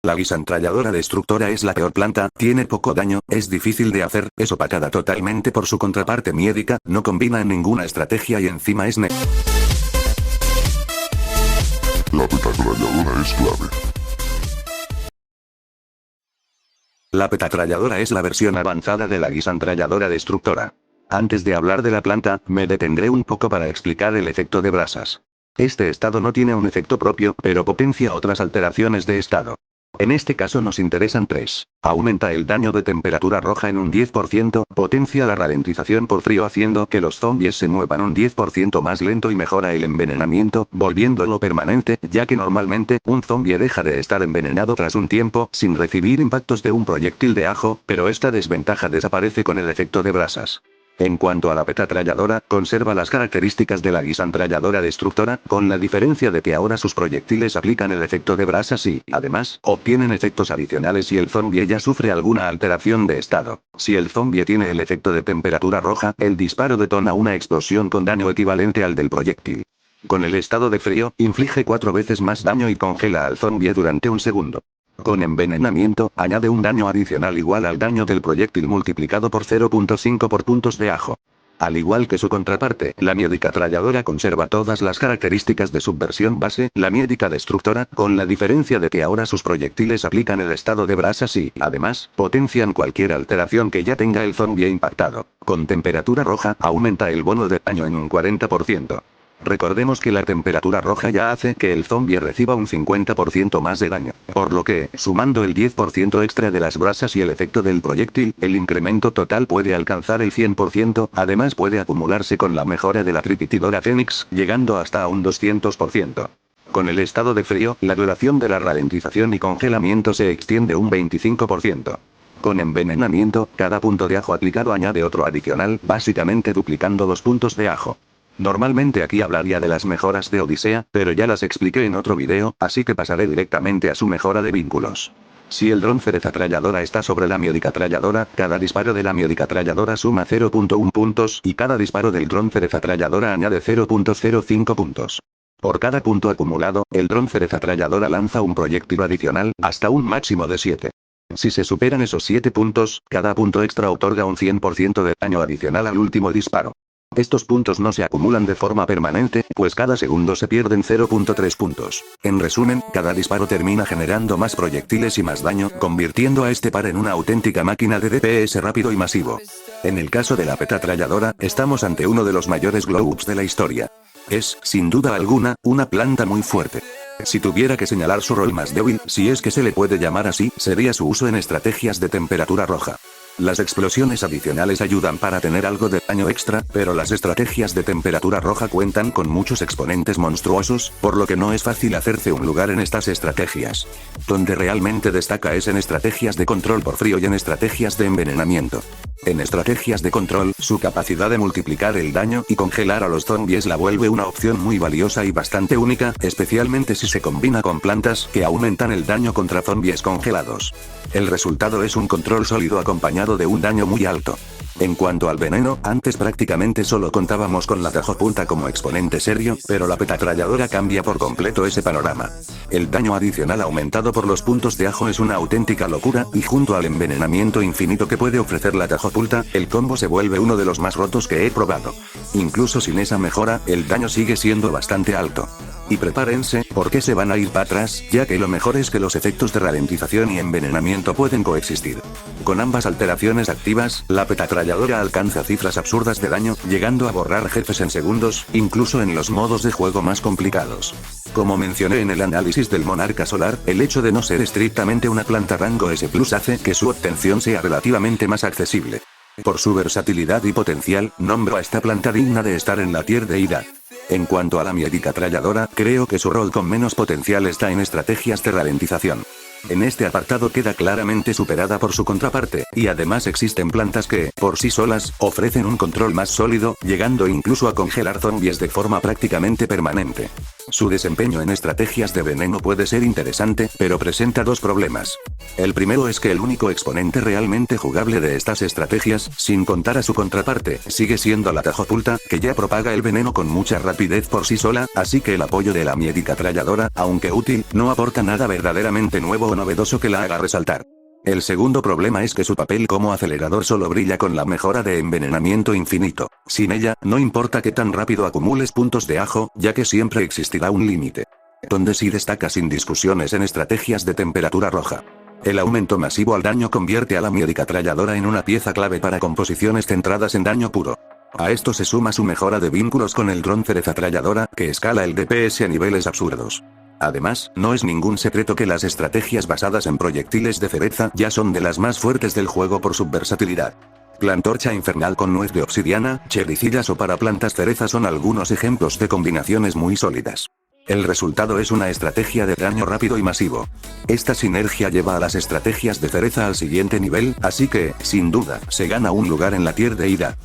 La guisantralladora destructora es la peor planta, tiene poco daño, es difícil de hacer, es opacada totalmente por su contraparte miédica, no combina en ninguna estrategia y encima es La petatralladora es clave. La petatralladora es la versión avanzada de la guisantralladora destructora. Antes de hablar de la planta, me detendré un poco para explicar el efecto de brasas. Este estado no tiene un efecto propio, pero potencia otras alteraciones de estado. En este caso nos interesan tres. Aumenta el daño de temperatura roja en un 10%, potencia la ralentización por frío haciendo que los zombies se muevan un 10% más lento y mejora el envenenamiento, volviéndolo permanente, ya que normalmente, un zombie deja de estar envenenado tras un tiempo, sin recibir impactos de un proyectil de ajo, pero esta desventaja desaparece con el efecto de brasas. En cuanto a la petatralladora, conserva las características de la guisantralladora destructora, con la diferencia de que ahora sus proyectiles aplican el efecto de brasas y, además, obtienen efectos adicionales si el zombie ya sufre alguna alteración de estado. Si el zombie tiene el efecto de temperatura roja, el disparo detona una explosión con daño equivalente al del proyectil. Con el estado de frío, inflige 4 veces más daño y congela al zombie durante un segundo. Con envenenamiento, añade un daño adicional igual al daño del proyectil multiplicado por 0.5 por puntos de ajo. Al igual que su contraparte, la miedicatralladora conserva todas las características de su versión base, la miedica destructora, con la diferencia de que ahora sus proyectiles aplican el estado de brasas y, además, potencian cualquier alteración que ya tenga el zombie impactado. Con temperatura roja, aumenta el bono de daño en un 40%. Recordemos que la temperatura roja ya hace que el zombie reciba un 50% más de daño, por lo que, sumando el 10% extra de las brasas y el efecto del proyectil, el incremento total puede alcanzar el 100%, además puede acumularse con la mejora de la tripitidora Fénix, llegando hasta un 200%. Con el estado de frío, la duración de la ralentización y congelamiento se extiende un 25%. Con envenenamiento, cada punto de ajo aplicado añade otro adicional, básicamente duplicando los puntos de ajo. Normalmente aquí hablaría de las mejoras de Odisea, pero ya las expliqué en otro video, así que pasaré directamente a su mejora de vínculos. Si el dron cerezatralladora está sobre la miedicatralladora, cada disparo de la miedicatralladora suma 0.1 puntos y cada disparo del dron cerezatralladora añade 0.05 puntos. Por cada punto acumulado, el dron cerezatralladora lanza un proyectil adicional, hasta un máximo de 7. Si se superan esos 7 puntos, cada punto extra otorga un 100% de daño adicional al último disparo. Estos puntos no se acumulan de forma permanente, pues cada segundo se pierden 0.3 puntos. En resumen, cada disparo termina generando más proyectiles y más daño, convirtiendo a este par en una auténtica máquina de DPS rápido y masivo. En el caso de la petatralladora, estamos ante uno de los mayores glow-ups de la historia. Es, sin duda alguna, una planta muy fuerte. Si tuviera que señalar su rol más débil, si es que se le puede llamar así, sería su uso en estrategias de temperatura roja. Las explosiones adicionales ayudan para tener algo de daño extra, pero las estrategias de temperatura roja cuentan con muchos exponentes monstruosos, por lo que no es fácil hacerse un lugar en estas estrategias. Donde realmente destaca es en estrategias de control por frío y en estrategias de envenenamiento. En estrategias de control, su capacidad de multiplicar el daño y congelar a los zombies la vuelve una opción muy valiosa y bastante única, especialmente si se combina con plantas que aumentan el daño contra zombies congelados. El resultado es un control sólido acompañado de un daño muy alto. En cuanto al veneno, antes prácticamente solo contábamos con la tajopulta como exponente serio, pero la petatralladora cambia por completo ese panorama. El daño adicional aumentado por los puntos de ajo es una auténtica locura, y junto al envenenamiento infinito que puede ofrecer la tajopulta, el combo se vuelve uno de los más rotos que he probado. Incluso sin esa mejora, el daño sigue siendo bastante alto. Y prepárense, porque se van a ir para atrás, ya que lo mejor es que los efectos de ralentización y envenenamiento pueden coexistir. Con ambas alteraciones activas, la petatralladora alcanza cifras absurdas de daño, llegando a borrar jefes en segundos, incluso en los modos de juego más complicados. Como mencioné en el análisis del monarca solar, el hecho de no ser estrictamente una planta rango S+ hace que su obtención sea relativamente más accesible. Por su versatilidad y potencial, nombro a esta planta digna de estar en la tier deidad. En cuanto a la miedicatralladora, creo que su rol con menos potencial está en estrategias de ralentización. En este apartado queda claramente superada por su contraparte, y además existen plantas que, por sí solas, ofrecen un control más sólido, llegando incluso a congelar zombies de forma prácticamente permanente. Su desempeño en estrategias de veneno puede ser interesante, pero presenta dos problemas. El primero es que el único exponente realmente jugable de estas estrategias, sin contar a su contraparte, sigue siendo la Tajopulta, que ya propaga el veneno con mucha rapidez por sí sola, así que el apoyo de la Miedicatralladora, aunque útil, no aporta nada verdaderamente nuevo o novedoso que la haga resaltar. El segundo problema es que su papel como acelerador solo brilla con la mejora de envenenamiento infinito. Sin ella, no importa qué tan rápido acumules puntos de ajo, ya que siempre existirá un límite. Donde sí destaca sin discusiones en estrategias de temperatura roja. El aumento masivo al daño convierte a la Miedicatralladora en una pieza clave para composiciones centradas en daño puro. A esto se suma su mejora de vínculos con el dron Cerezatralladora, que escala el DPS a niveles absurdos. Además, no es ningún secreto que las estrategias basadas en proyectiles de cereza ya son de las más fuertes del juego por su versatilidad. Plantorcha infernal con nuez de obsidiana, chericillas o para plantas cereza son algunos ejemplos de combinaciones muy sólidas. El resultado es una estrategia de daño rápido y masivo. Esta sinergia lleva a las estrategias de cereza al siguiente nivel, así que, sin duda, se gana un lugar en la tier de ida.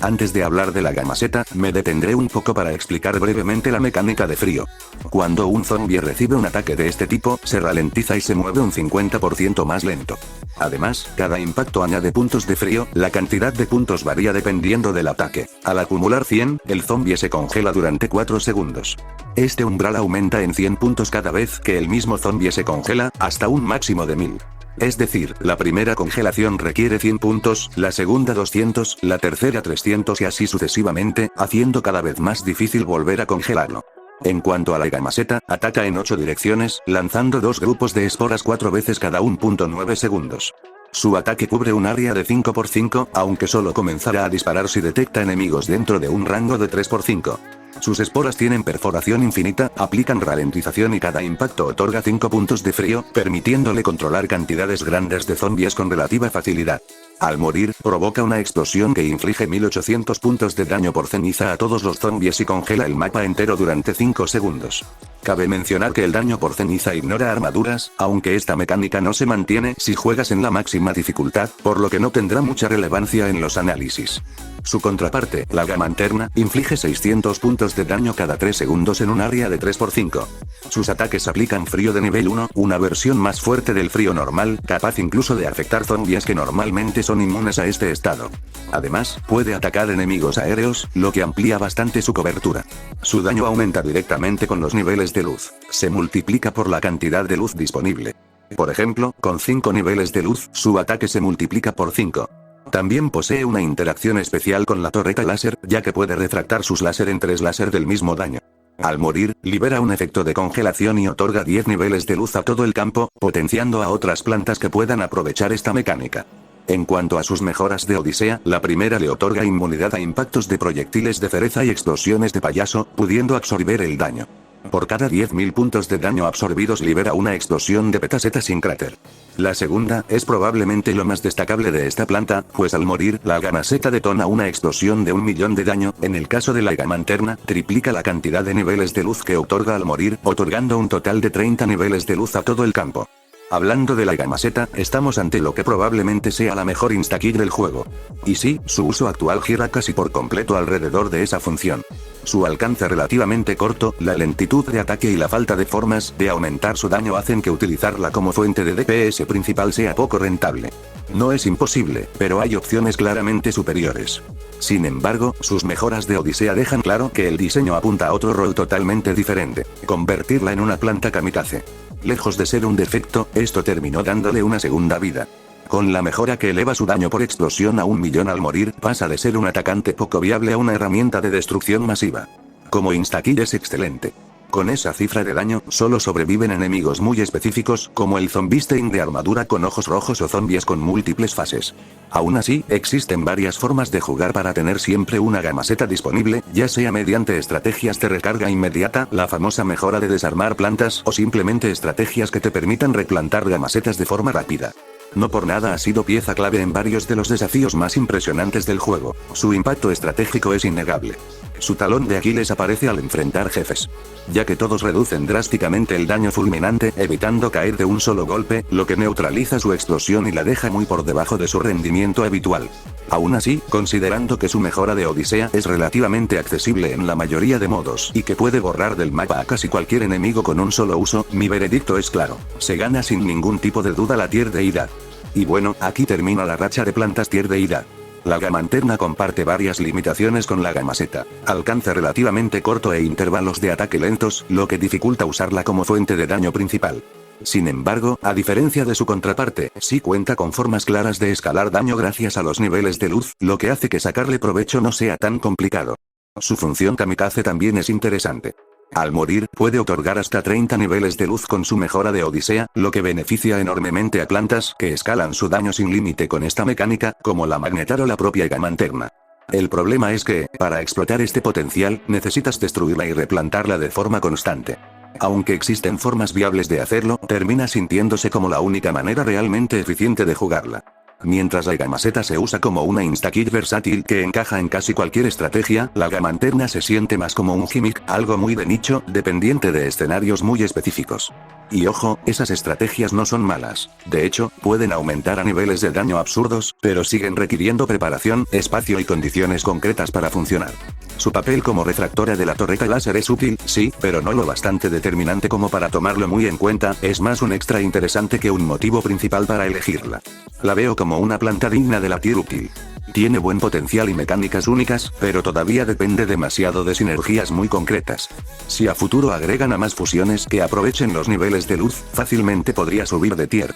Antes de hablar de la Gamazeta, me detendré un poco para explicar brevemente la mecánica de frío. Cuando un zombie recibe un ataque de este tipo, se ralentiza y se mueve un 50% más lento. Además, cada impacto añade puntos de frío, la cantidad de puntos varía dependiendo del ataque. Al acumular 100, el zombie se congela durante 4 segundos. Este umbral aumenta en 100 puntos cada vez que el mismo zombie se congela, hasta un máximo de 1000. Es decir, la primera congelación requiere 100 puntos, la segunda 200, la tercera 300 y así sucesivamente, haciendo cada vez más difícil volver a congelarlo. En cuanto a la Gamazeta, ataca en 8 direcciones, lanzando 2 grupos de esporas 4 veces cada 1.9 segundos. Su ataque cubre un área de 5×5, aunque solo comenzará a disparar si detecta enemigos dentro de un rango de 3×5. Sus esporas tienen perforación infinita, aplican ralentización y cada impacto otorga 5 puntos de frío, permitiéndole controlar cantidades grandes de zombies con relativa facilidad. Al morir, provoca una explosión que inflige 1800 puntos de daño por ceniza a todos los zombies y congela el mapa entero durante 5 segundos. Cabe mencionar que el daño por ceniza ignora armaduras, aunque esta mecánica no se mantiene si juegas en la máxima dificultad, por lo que no tendrá mucha relevancia en los análisis. Su contraparte, la Gamanterna, inflige 600 puntos de daño cada 3 segundos en un área de 3×5. Sus ataques aplican frío de nivel 1, una versión más fuerte del frío normal, capaz incluso de afectar zombies que normalmente son inmunes a este estado. Además, puede atacar enemigos aéreos, lo que amplía bastante su cobertura. Su daño aumenta directamente con los niveles de luz. Se multiplica por la cantidad de luz disponible. Por ejemplo, con 5 niveles de luz, su ataque se multiplica por 5. También posee una interacción especial con la torreta láser, ya que puede refractar sus láser en 3 láser del mismo daño. Al morir, libera un efecto de congelación y otorga 10 niveles de luz a todo el campo, potenciando a otras plantas que puedan aprovechar esta mecánica. En cuanto a sus mejoras de Odisea, la primera le otorga inmunidad a impactos de proyectiles de cereza y explosiones de payaso, pudiendo absorber el daño. Por cada 10.000 puntos de daño absorbidos libera una explosión de petaseta sin cráter. La segunda, es probablemente lo más destacable de esta planta, pues al morir, la Gamazeta detona una explosión de 1.000.000 de daño, en el caso de la Gamanterna, triplica la cantidad de niveles de luz que otorga al morir, otorgando un total de 30 niveles de luz a todo el campo. Hablando de la Gamazeta, estamos ante lo que probablemente sea la mejor instakill del juego. Y sí, su uso actual gira casi por completo alrededor de esa función. Su alcance relativamente corto, la lentitud de ataque y la falta de formas de aumentar su daño hacen que utilizarla como fuente de DPS principal sea poco rentable. No es imposible, pero hay opciones claramente superiores. Sin embargo, sus mejoras de Odisea dejan claro que el diseño apunta a otro rol totalmente diferente: convertirla en una planta kamikaze. Lejos de ser un defecto, esto terminó dándole una segunda vida. Con la mejora que eleva su daño por explosión a 1.000.000 al morir, pasa de ser un atacante poco viable a una herramienta de destrucción masiva. Como instakill es excelente. Con esa cifra de daño, solo sobreviven enemigos muy específicos, como el Zombiestein de armadura con ojos rojos o zombies con múltiples fases. Aún así, existen varias formas de jugar para tener siempre una Gamazeta disponible, ya sea mediante estrategias de recarga inmediata, la famosa mejora de desarmar plantas, o simplemente estrategias que te permitan replantar Gamazetas de forma rápida. No por nada ha sido pieza clave en varios de los desafíos más impresionantes del juego. Su impacto estratégico es innegable. Su talón de Aquiles aparece al enfrentar jefes, ya que todos reducen drásticamente el daño fulminante, evitando caer de un solo golpe, lo que neutraliza su explosión y la deja muy por debajo de su rendimiento habitual. Aún así, considerando que su mejora de Odisea es relativamente accesible en la mayoría de modos y que puede borrar del mapa a casi cualquier enemigo con un solo uso, mi veredicto es claro: se gana sin ningún tipo de duda la tier deidad. Y bueno, aquí termina la racha de plantas tier deidad. La gama alterna comparte varias limitaciones con la gama Z. Alcance relativamente corto e intervalos de ataque lentos, lo que dificulta usarla como fuente de daño principal. Sin embargo, a diferencia de su contraparte, sí cuenta con formas claras de escalar daño gracias a los niveles de luz, lo que hace que sacarle provecho no sea tan complicado. Su función kamikaze también es interesante. Al morir, puede otorgar hasta 30 niveles de luz con su mejora de Odisea, lo que beneficia enormemente a plantas que escalan su daño sin límite con esta mecánica, como la Magnetar o la propia gama alterna. El problema es que, para explotar este potencial, necesitas destruirla y replantarla de forma constante. Aunque existen formas viables de hacerlo, termina sintiéndose como la única manera realmente eficiente de jugarla. Mientras la gama Z se usa como una insta-kit versátil que encaja en casi cualquier estrategia, la gama alterna se siente más como un gimmick, algo muy de nicho, dependiente de escenarios muy específicos. Y ojo, esas estrategias no son malas. De hecho, pueden aumentar a niveles de daño absurdos, pero siguen requiriendo preparación, espacio y condiciones concretas para funcionar. Su papel como refractora de la torreta láser es útil, sí, pero no lo bastante determinante como para tomarlo muy en cuenta, es más un extra interesante que un motivo principal para elegirla. La veo como una planta digna de la tier útil. Tiene buen potencial y mecánicas únicas, pero todavía depende demasiado de sinergias muy concretas. Si a futuro agregan a más fusiones que aprovechen los niveles de luz, fácilmente podría subir de tier.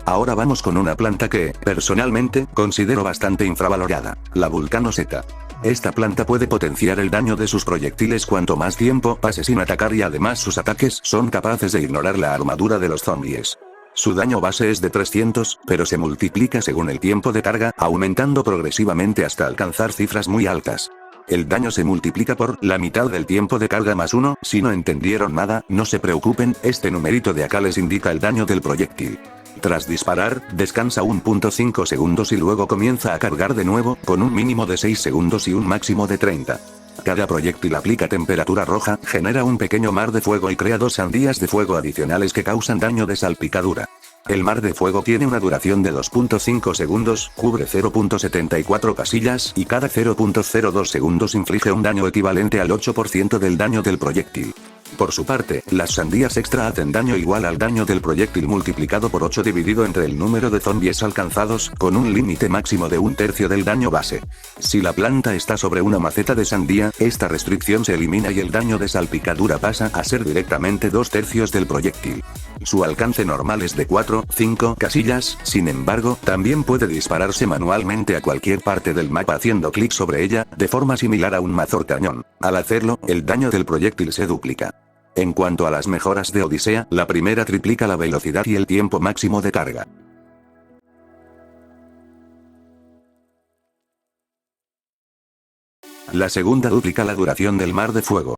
Ahora vamos con una planta que, personalmente, considero bastante infravalorada, la Vulcano Z. Esta planta puede potenciar el daño de sus proyectiles cuanto más tiempo pase sin atacar y además sus ataques son capaces de ignorar la armadura de los zombies. Su daño base es de 300, pero se multiplica según el tiempo de carga, aumentando progresivamente hasta alcanzar cifras muy altas. El daño se multiplica por la mitad del tiempo de carga más 1, si no entendieron nada, no se preocupen, este numerito de acá les indica el daño del proyectil. Tras disparar, descansa 1.5 segundos y luego comienza a cargar de nuevo, con un mínimo de 6 segundos y un máximo de 30. Cada proyectil aplica temperatura roja, genera un pequeño mar de fuego y crea 2 sandías de fuego adicionales que causan daño de salpicadura. El mar de fuego tiene una duración de 2.5 segundos, cubre 0.74 casillas y cada 0.02 segundos inflige un daño equivalente al 8% del daño del proyectil. Por su parte, las sandías extra hacen daño igual al daño del proyectil multiplicado por 8 dividido entre el número de zombies alcanzados, con un límite máximo de 1/3 del daño base. Si la planta está sobre una maceta de sandía, esta restricción se elimina y el daño de salpicadura pasa a ser directamente 2/3 del proyectil. Su alcance normal es de 4-5 casillas, sin embargo, también puede dispararse manualmente a cualquier parte del mapa haciendo clic sobre ella, de forma similar a un mazorcañón. Al hacerlo, el daño del proyectil se duplica. En cuanto a las mejoras de Odisea, la primera triplica la velocidad y el tiempo máximo de carga. La segunda duplica la duración del mar de fuego.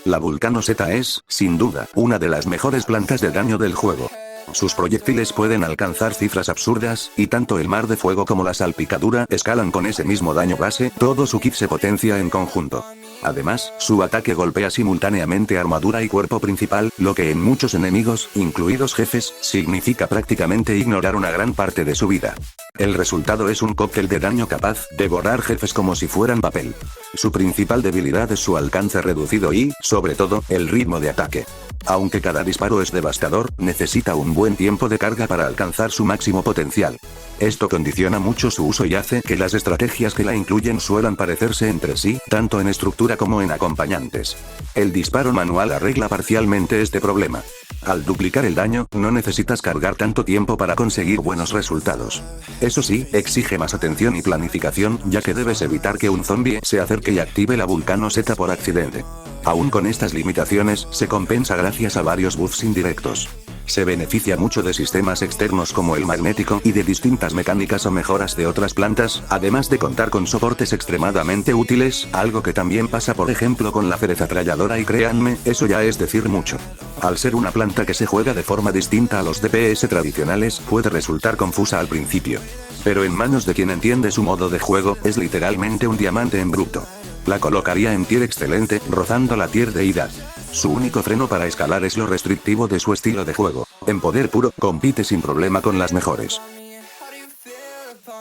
La Vulcano Z es, sin duda, una de las mejores plantas de daño del juego. Sus proyectiles pueden alcanzar cifras absurdas, y tanto el mar de fuego como la salpicadura escalan con ese mismo daño base, todo su kit se potencia en conjunto. Además, su ataque golpea simultáneamente armadura y cuerpo principal, lo que en muchos enemigos, incluidos jefes, significa prácticamente ignorar una gran parte de su vida. El resultado es un cóctel de daño capaz de borrar jefes como si fueran papel. Su principal debilidad es su alcance reducido y, sobre todo, el ritmo de ataque. Aunque cada disparo es devastador, necesita un buen tiempo de carga para alcanzar su máximo potencial. Esto condiciona mucho su uso y hace que las estrategias que la incluyen suelan parecerse entre sí, tanto en estructura como en acompañantes. El disparo manual arregla parcialmente este problema. Al duplicar el daño, no necesitas cargar tanto tiempo para conseguir buenos resultados. Eso sí, exige más atención y planificación, ya que debes evitar que un zombie se acerque y active la Vulcano Z por accidente. Aún con estas limitaciones, se compensa gracias a varios buffs indirectos. Se beneficia mucho de sistemas externos como el magnético y de distintas mecánicas o mejoras de otras plantas, además de contar con soportes extremadamente útiles, algo que también pasa por ejemplo con la cereza tralladora y créanme, eso ya es decir mucho. Al ser una planta que se juega de forma distinta a los DPS tradicionales, puede resultar confusa al principio. Pero en manos de quien entiende su modo de juego, es literalmente un diamante en bruto. La colocaría en tier excelente, rozando la tier deidad. Su único freno para escalar es lo restrictivo de su estilo de juego. En poder puro, compite sin problema con las mejores.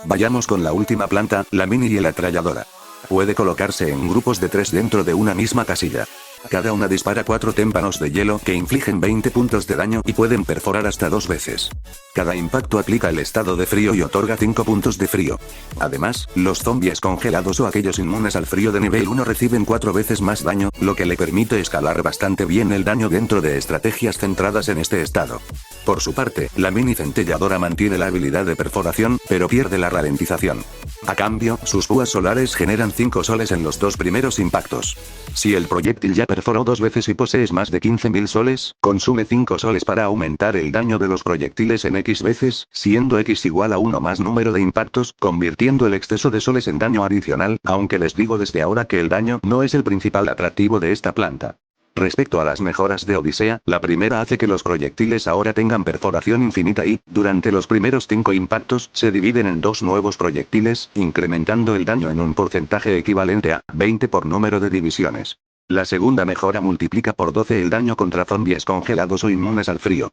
Vayamos con la última planta, la mini hielattralladora. Puede colocarse en grupos de 3 dentro de una misma casilla. Cada una dispara 4 témpanos de hielo que infligen 20 puntos de daño y pueden perforar hasta 2 veces. Cada impacto aplica el estado de frío y otorga 5 puntos de frío. Además, los zombies congelados o aquellos inmunes al frío de nivel 1 reciben 4 veces más daño, lo que le permite escalar bastante bien el daño dentro de estrategias centradas en este estado. Por su parte, la mini centelladora mantiene la habilidad de perforación, pero pierde la ralentización. A cambio, sus púas solares generan 5 soles en los 2 primeros impactos. Si el proyectil ya perforó 2 veces y posees más de 15.000 soles, consume 5 soles para aumentar el daño de los proyectiles en X veces, siendo X igual a 1 más número de impactos, convirtiendo el exceso de soles en daño adicional, aunque les digo desde ahora que el daño no es el principal atractivo de esta planta. Respecto a las mejoras de Odisea, la primera hace que los proyectiles ahora tengan perforación infinita y, durante los primeros 5 impactos, se dividen en 2 nuevos proyectiles, incrementando el daño en un porcentaje equivalente a 20 por número de divisiones. La segunda mejora multiplica por 12 el daño contra zombies congelados o inmunes al frío.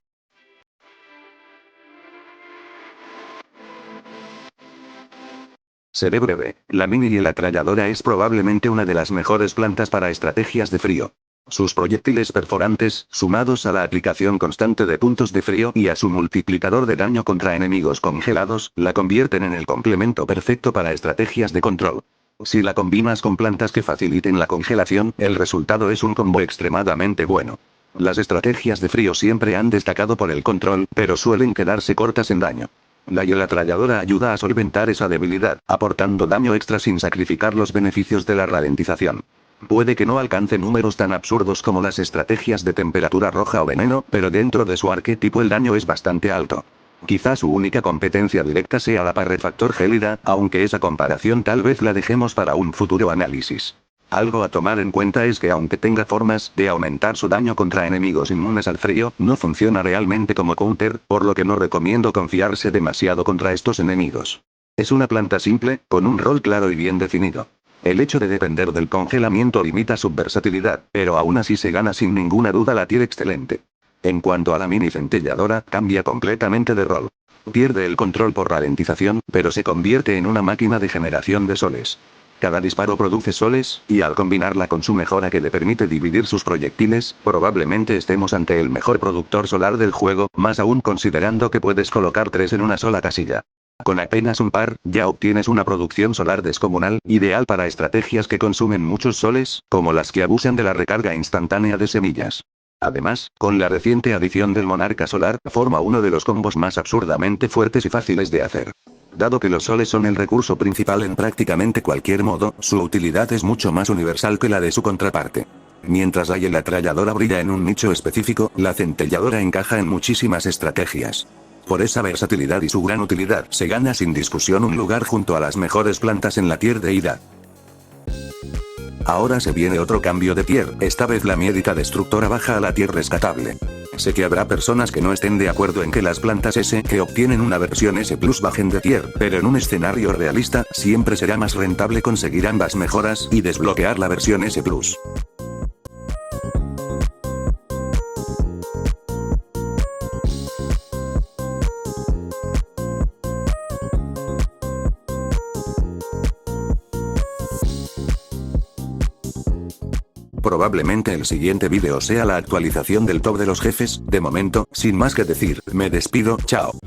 Seré breve, la mini hielattralladora es probablemente una de las mejores plantas para estrategias de frío. Sus proyectiles perforantes, sumados a la aplicación constante de puntos de frío y a su multiplicador de daño contra enemigos congelados, la convierten en el complemento perfecto para estrategias de control. Si la combinas con plantas que faciliten la congelación, el resultado es un combo extremadamente bueno. Las estrategias de frío siempre han destacado por el control, pero suelen quedarse cortas en daño. La hielattralladora ayuda a solventar esa debilidad, aportando daño extra sin sacrificar los beneficios de la ralentización. Puede que no alcance números tan absurdos como las estrategias de temperatura roja o veneno, pero dentro de su arquetipo el daño es bastante alto. Quizá su única competencia directa sea la parrefactor gélida, aunque esa comparación tal vez la dejemos para un futuro análisis. Algo a tomar en cuenta es que aunque tenga formas de aumentar su daño contra enemigos inmunes al frío, no funciona realmente como counter, por lo que no recomiendo confiarse demasiado contra estos enemigos. Es una planta simple, con un rol claro y bien definido. El hecho de depender del congelamiento limita su versatilidad, pero aún así se gana sin ninguna duda la tier excelente. En cuanto a la mini centelladora, cambia completamente de rol. Pierde el control por ralentización, pero se convierte en una máquina de generación de soles. Cada disparo produce soles, y al combinarla con su mejora que le permite dividir sus proyectiles, probablemente estemos ante el mejor productor solar del juego, más aún considerando que puedes colocar 3 en una sola casilla. Con apenas un par, ya obtienes una producción solar descomunal, ideal para estrategias que consumen muchos soles, como las que abusan de la recarga instantánea de semillas. Además, con la reciente adición del monarca solar, forma uno de los combos más absurdamente fuertes y fáciles de hacer. Dado que los soles son el recurso principal en prácticamente cualquier modo, su utilidad es mucho más universal que la de su contraparte. Mientras la hielattralladora brilla en un nicho específico, la centelladora encaja en muchísimas estrategias. Por esa versatilidad y su gran utilidad, se gana sin discusión un lugar junto a las mejores plantas en la tier de ida. Ahora se viene otro cambio de tier, esta vez la miédica destructora baja a la tier rescatable. Sé que habrá personas que no estén de acuerdo en que las plantas S que obtienen una versión S Plus bajen de tier, pero en un escenario realista, siempre será más rentable conseguir ambas mejoras y desbloquear la versión S Plus. Probablemente el siguiente vídeo sea la actualización del top de los jefes, de momento, sin más que decir, me despido, chao.